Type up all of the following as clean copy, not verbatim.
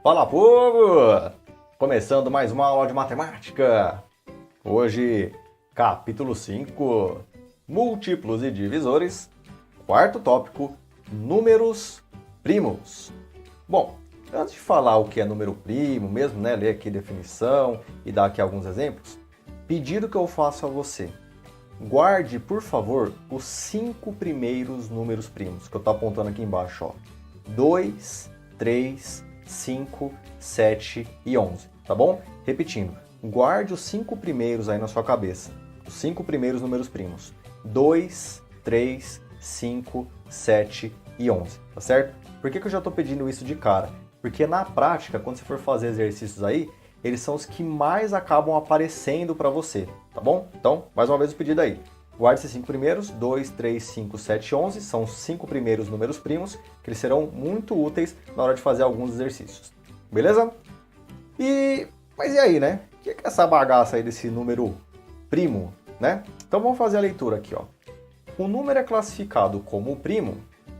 Fala, povo! Começando mais uma aula de matemática. Hoje, capítulo 5, múltiplos e divisores, quarto tópico, números primos. Bom, antes de falar o que é número primo, mesmo, né, ler aqui a definição e dar aqui alguns exemplos, pedido que eu faço a você. Guarde, por favor, os 5 primeiros números primos, que eu estou apontando aqui embaixo, ó. 2, 3, 5, 7 e 11, tá bom? Repetindo, guarde os 5 primeiros aí na sua cabeça. Os 5 primeiros números primos. 2, 3, 5, 7 e 11, tá certo? Por que eu já estou pedindo isso de cara? Porque na prática, quando você for fazer exercícios aí, eles são os que mais acabam aparecendo para você, tá bom? Então, mais uma vez o pedido aí. Guarde esses 5 primeiros, 2, 3, 5, 7 e 11, são os 5 primeiros números primos, que eles serão muito úteis na hora de fazer alguns exercícios. Beleza? Mas e aí, né? O que é essa bagaça aí desse número primo, né? Então vamos fazer a leitura aqui, ó. O número é classificado como primo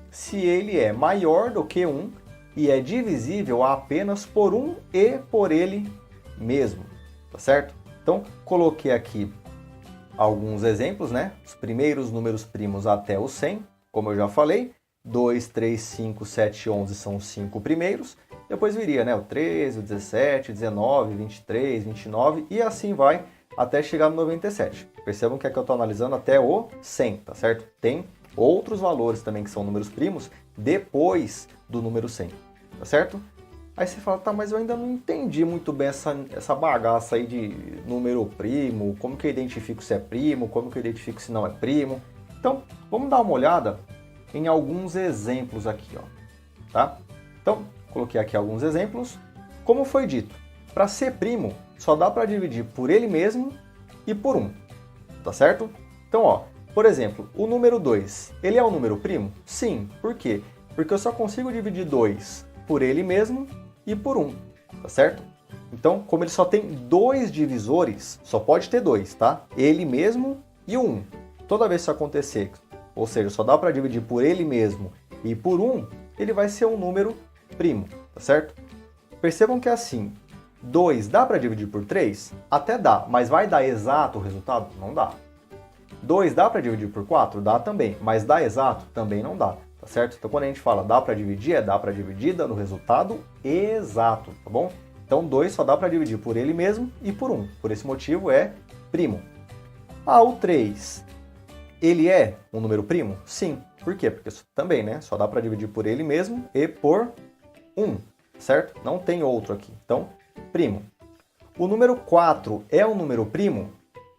se ele é maior do que 1 e é divisível apenas por 1 e por ele mesmo, tá certo? Então, coloquei aqui alguns exemplos, né? Os primeiros números primos até o 100, como eu já falei. 2, 3, 5, 7 e 11 são os 5 primeiros. Depois viria, né? O 13, o 17, 19, 23, 29 e assim vai até chegar no 97. Percebam que aqui eu estou analisando até o 100, tá certo? Tem outros valores também que são números primos depois do número 100, tá certo? Aí você fala, tá, mas eu ainda não entendi muito bem essa bagaça aí de número primo, como que eu identifico se é primo, como que eu identifico se não é primo. Então, vamos dar uma olhada em alguns exemplos aqui, ó, tá? Então, coloquei aqui alguns exemplos. Como foi dito, para ser primo, só dá para dividir por ele mesmo e por 1, tá certo? Então, ó, por exemplo, o número 2, ele é um número primo? Sim. Por quê? Porque eu só consigo dividir 2 por ele mesmo e por 1, tá certo? Então, como ele só tem 2 divisores, só pode ter 2, tá? Ele mesmo e o 1. Toda vez que isso acontecer, ou seja, só dá para dividir por ele mesmo e por 1, ele vai ser um número primo, tá certo? Percebam que é assim, 2 dá para dividir por 3? Até dá, mas vai dar exato o resultado? Não dá. 2 dá para dividir por 4? Dá também, mas dá exato? Também não dá. Tá certo? Então, quando a gente fala dá para dividir, dá para dividir dando o resultado exato, tá bom? Então, 2 só dá para dividir por ele mesmo e por 1. Por esse motivo, é primo. Ah, o 3, ele é um número primo? Sim. Por quê? Porque também, né? Só dá para dividir por ele mesmo e por 1, certo? Não tem outro aqui. Então, primo. O número 4 é um número primo?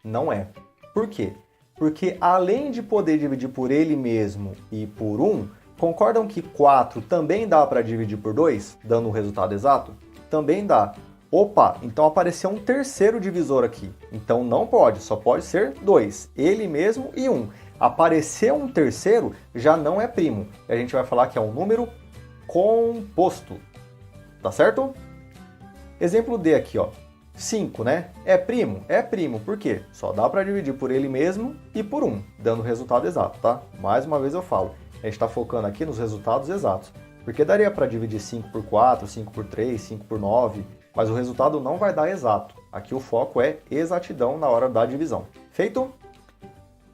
Não é. Por quê? Porque além de poder dividir por ele mesmo e por 1, concordam que 4 também dá para dividir por 2, dando o resultado exato? Também dá. Opa, então apareceu um terceiro divisor aqui. Então não pode, só pode ser 2, ele mesmo e 1. Apareceu um terceiro, já não é primo. A gente vai falar que é um número composto. Tá certo? Exemplo D aqui, ó. 5, né? É primo? É primo. Por quê? Só dá para dividir por ele mesmo e por 1, dando o resultado exato, tá? Mais uma vez eu falo, a gente está focando aqui nos resultados exatos. Porque daria para dividir 5 por 4, 5 por 3, 5 por 9, mas o resultado não vai dar exato. Aqui o foco é exatidão na hora da divisão. Feito?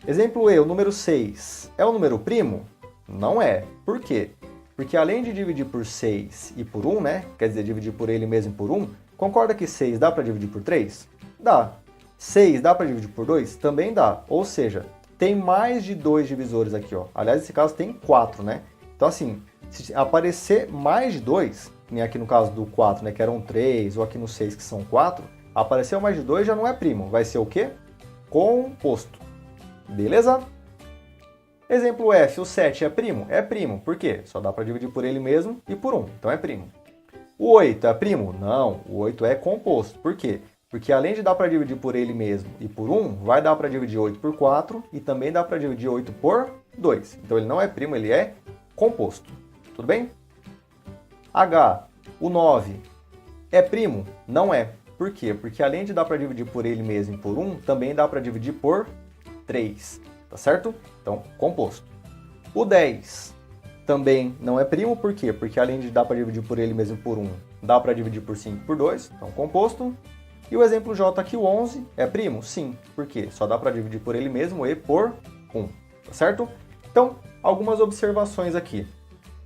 Exemplo E, o número 6. É um número primo? Não é. Por quê? Porque além de dividir por 6 e por 1, né? Quer dizer, dividir por ele mesmo e por 1, concorda que 6 dá para dividir por 3? Dá. 6 dá para dividir por 2? Também dá. Ou seja, tem mais de 2 divisores aqui, ó. Aliás, nesse caso tem 4, né? Então, assim, se aparecer mais de 2, que nem aqui no caso do 4, né, que eram 3, ou aqui no 6, que são 4, apareceu mais de 2 já não é primo. Vai ser o quê? Composto. Beleza? Exemplo F, o 7 é primo? É primo. Por quê? Só dá para dividir por ele mesmo e por 1. Então é primo. O 8 é primo? Não, o 8 é composto. Por quê? Porque além de dar para dividir por ele mesmo e por 1, vai dar para dividir 8 por 4 e também dá para dividir 8 por 2. Então ele não é primo, ele é composto. Tudo bem? H, o 9, é primo? Não é. Por quê? Porque além de dar para dividir por ele mesmo e por 1, também dá para dividir por 3. Tá certo? Então, composto. O 10 Também não é primo, por quê? Porque além de dar para dividir por ele mesmo por 1, dá para dividir por 5 por 2, então composto. E o exemplo J aqui, o 11, é primo? Sim. Por quê? Só dá para dividir por ele mesmo e por 1, tá certo? Então, algumas observações aqui.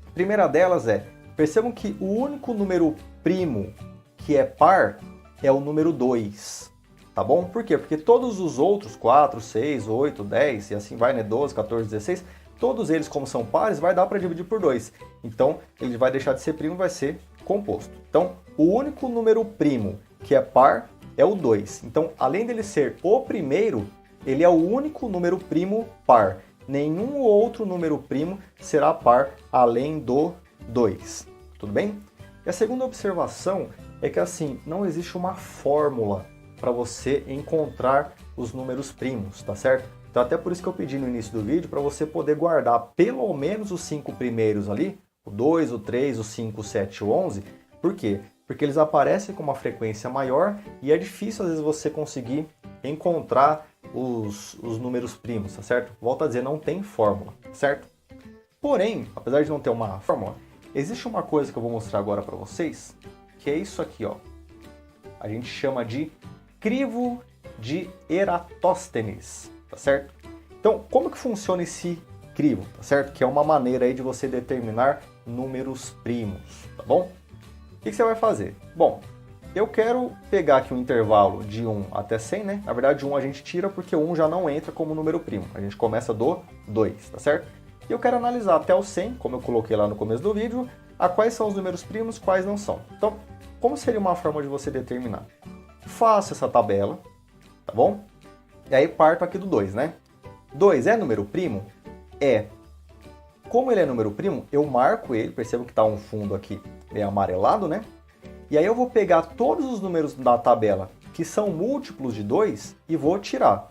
A primeira delas é, percebam que o único número primo que é par é o número 2, tá bom? Por quê? Porque todos os outros, 4, 6, 8, 10 e assim vai, né? 12, 14, 16, todos eles, como são pares, vai dar para dividir por 2. Então, ele vai deixar de ser primo, vai ser composto. Então, o único número primo que é par é o 2. Então, além dele ser o primeiro, ele é o único número primo par. Nenhum outro número primo será par além do 2. Tudo bem? E a segunda observação é que, assim, não existe uma fórmula para você encontrar os números primos, tá certo? Então, até por isso que eu pedi no início do vídeo para você poder guardar pelo menos os 5 primeiros ali, o 2, o 3, o 5, o 7 e o 11. Por quê? Porque eles aparecem com uma frequência maior e é difícil às vezes você conseguir encontrar os números primos, tá certo? Volto a dizer, não tem fórmula, certo? Porém, apesar de não ter uma fórmula, existe uma coisa que eu vou mostrar agora para vocês, que é isso aqui, ó. A gente chama de crivo de Eratóstenes, tá certo? Então, como que funciona esse crivo, tá certo? Que é uma maneira aí de você determinar números primos, tá bom? O que você vai fazer? Bom, eu quero pegar aqui um intervalo de 1 até 100, né? Na verdade, 1 a gente tira porque o 1 já não entra como número primo. A gente começa do 2, tá certo? E eu quero analisar até o 100, como eu coloquei lá no começo do vídeo, a quais são os números primos, quais não são. Então, como seria uma forma de você determinar? Faço essa tabela, tá bom? E aí parto aqui do 2, né? 2 é número primo? É. Como ele é número primo, eu marco ele, percebo que está um fundo aqui meio amarelado, né? E aí eu vou pegar todos os números da tabela que são múltiplos de 2 e vou tirar.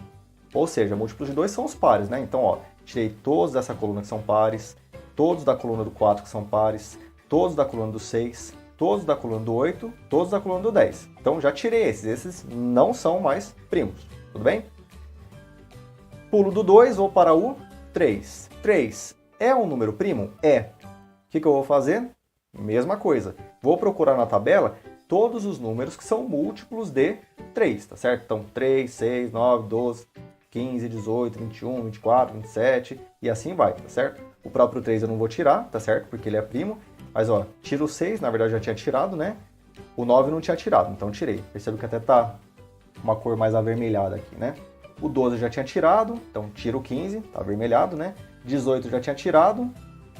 Ou seja, múltiplos de 2 são os pares, né? Então, ó, tirei todos dessa coluna que são pares, todos da coluna do 4 que são pares, todos da coluna do 6, todos da coluna do 8, todos da coluna do 10. Então, já tirei esses não são mais primos, tudo bem? Pulo do 2, vou para o 3. 3 é um número primo? É. O que eu vou fazer? Mesma coisa. Vou procurar na tabela todos os números que são múltiplos de 3, tá certo? Então, 3, 6, 9, 12, 15, 18, 21, 24, 27 e assim vai, tá certo? O próprio 3 eu não vou tirar, tá certo? Porque ele é primo. Mas, ó, tiro o 6, na verdade eu já tinha tirado, né? O 9 não tinha tirado, então tirei. Percebo que até tá uma cor mais avermelhada aqui, né? O 12 eu já tinha tirado, então tiro o 15, tá avermelhado, né? 18 eu já tinha tirado,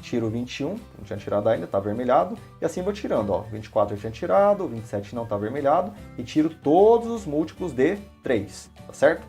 tiro o 21, não tinha tirado ainda, tá avermelhado. E assim vou tirando, ó. 24 eu tinha tirado, 27 não tá avermelhado. E tiro todos os múltiplos de 3, tá certo?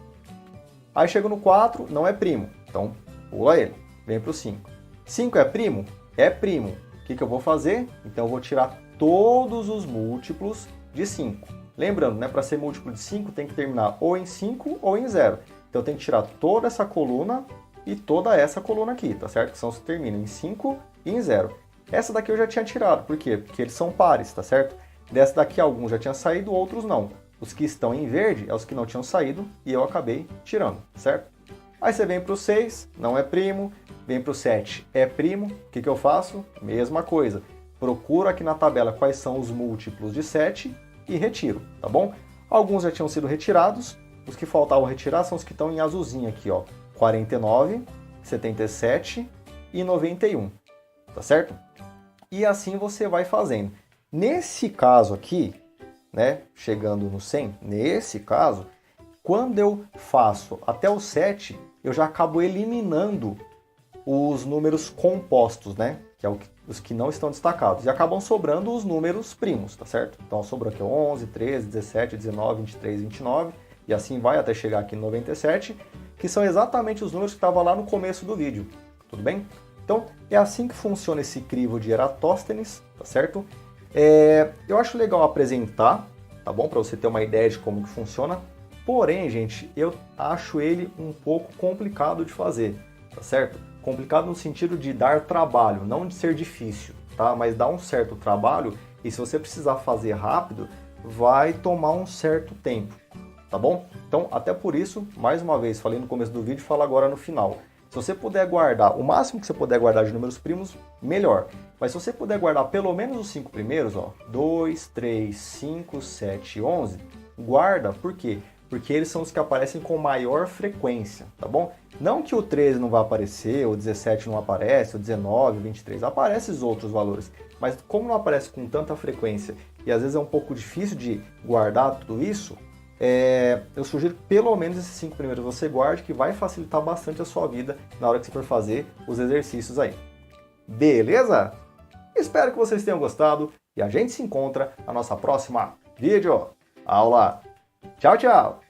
Aí chego no 4, não é primo, então pula ele, vem pro 5. 5 é primo? É primo. O que eu vou fazer? Então eu vou tirar todos os múltiplos de 5. Lembrando, né, para ser múltiplo de 5 tem que terminar ou em 5 ou em 0. Então eu tenho que tirar toda essa coluna e toda essa coluna aqui, tá certo? Que são os que terminam em 5 e em 0. Essa daqui eu já tinha tirado, por quê? Porque eles são pares, tá certo? Dessa daqui alguns já tinham saído, outros não. Os que estão em verde é os que não tinham saído e eu acabei tirando, certo? Aí você vem para o 6, não é primo. Vem para o 7, é primo. O que eu faço? Mesma coisa. Procuro aqui na tabela quais são os múltiplos de 7 e retiro, tá bom? Alguns já tinham sido retirados. Os que faltavam retirar são os que estão em azulzinho aqui, ó. 49, 77 e 91, tá certo? E assim você vai fazendo. Nesse caso aqui, né, chegando no 100, nesse caso, quando eu faço até o 7, eu já acabo eliminando os números compostos, né, que é os que não estão destacados, e acabam sobrando os números primos, tá certo? Então sobrou aqui 11, 13, 17, 19, 23, 29, e assim vai até chegar aqui no 97, que são exatamente os números que estavam lá no começo do vídeo, tudo bem? Então é assim que funciona esse crivo de Eratóstenes, tá certo? Eu acho legal apresentar, tá bom? Para você ter uma ideia de como que funciona. Porém, gente, eu acho ele um pouco complicado de fazer, tá certo? Complicado no sentido de dar trabalho, não de ser difícil, tá? Mas dá um certo trabalho e se você precisar fazer rápido, vai tomar um certo tempo, tá bom? Então, até por isso, mais uma vez, falei no começo do vídeo e falo agora no final. Se você puder guardar, o máximo que você puder guardar de números primos, melhor. Mas se você puder guardar pelo menos os 5 primeiros, ó, 2, 3, 5, 7, 11, guarda, por quê? Porque eles são os que aparecem com maior frequência, tá bom? Não que o 13 não vai aparecer, o 17 não aparece, o 19, o 23, aparecem os outros valores. Mas como não aparece com tanta frequência e às vezes é um pouco difícil de guardar tudo isso, eu sugiro que pelo menos esses 5 primeiros você guarde, que vai facilitar bastante a sua vida na hora que você for fazer os exercícios aí. Beleza? Espero que vocês tenham gostado e a gente se encontra na nossa próxima vídeo aula. Tchau, tchau!